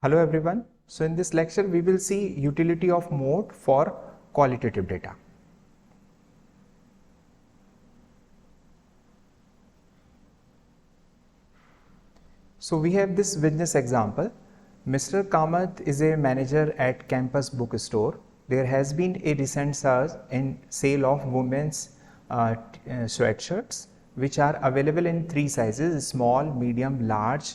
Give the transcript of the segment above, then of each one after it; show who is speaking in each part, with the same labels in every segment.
Speaker 1: Hello everyone. So in this lecture we will see utility of mode for qualitative data. So we have this business example. Mr. Kamath is a manager at campus bookstore. There has been a recent surge in sale of women's sweatshirts which are available in three sizes: small, medium, large.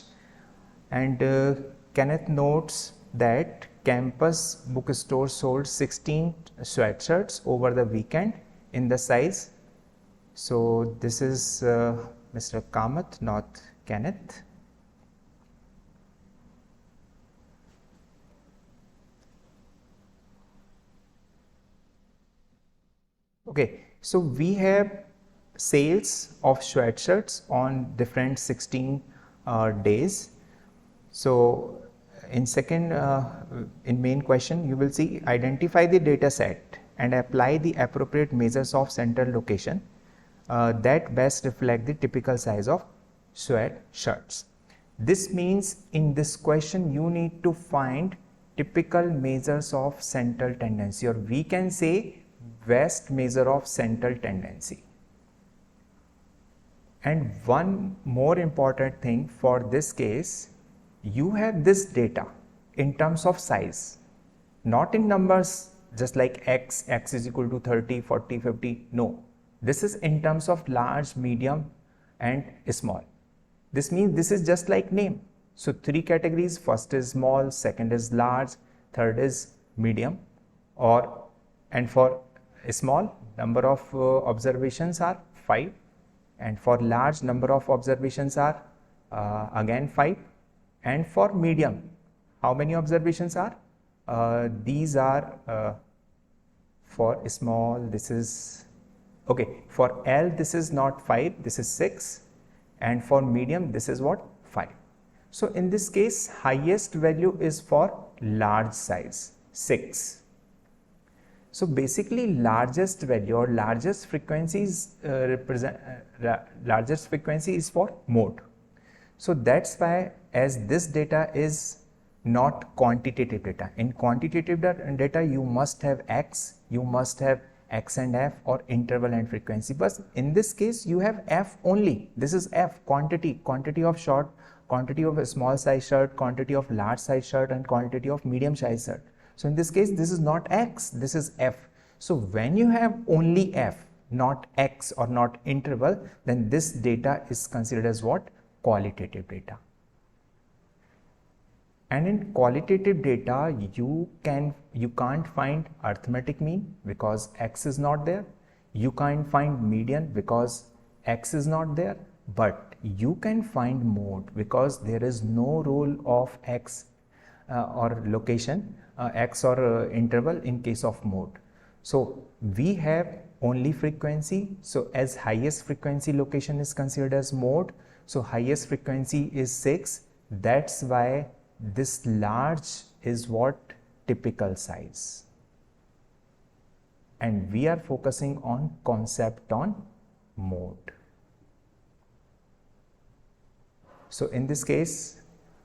Speaker 1: And Kenneth notes that campus bookstore sold 16 sweatshirts over the weekend in the size. So this is Mr. Kamath, not Kenneth. Okay, so we have sales of sweatshirts on different 16 days. So in main question you will see identify the data set and apply the appropriate measures of central location that best reflect the typical size of sweatshirts. This means in this question you need to find typical measures of central tendency, or we can say best measure of central tendency. And one more important thing for this case, you have this data in terms of size, not in numbers just like x is equal to 30, 40, 50. No, this is in terms of large, medium and small. This means this is just like name. So three categories: first is small, second is large, third is medium. And for small, number of observations are 5, and for large, number of observations are again 5. And for medium, how many observations are? These are for small, this is okay. For L, this is not 5, this is 6. And for medium, this is what? 5. So in this case, highest value is for large size, 6. So basically, largest value or largest frequency is for mode. So that's why, as this data is not quantitative data. In quantitative data, you must have x, you must have x and f, or interval and frequency. But in this case, you have f only. This is f, quantity of short, quantity of a small size shirt, quantity of large size shirt, and quantity of medium size shirt. So in this case, this is not x, this is f. So when you have only f, not x or not interval, then this data is considered as what? Qualitative data. And in qualitative data, you can't find arithmetic mean because x is not there. You can't find median because x is not there. But you can find mode because there is no role of x or location, x or interval in case of mode. So we have only frequency. So as highest frequency location is considered as mode. So highest frequency is 6. That's why this large is what? Typical size. And we are focusing on concept on mode. So in this case,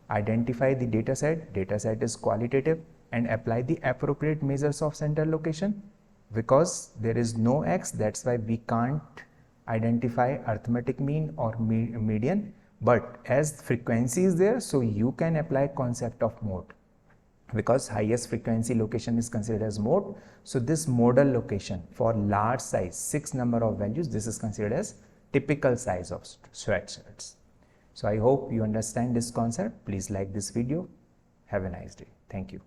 Speaker 1: identify the data set. Data set is qualitative, and apply the appropriate measures of central location. Because there is no x, that's why we can't identify arithmetic mean or median. But as frequency is there, so you can apply concept of mode, because highest frequency location is considered as mode. So this modal location for large size, 6 number of values, this is considered as typical size of sweatshirts. So I hope you understand this concept. Please like this video. Have a nice day. Thank you.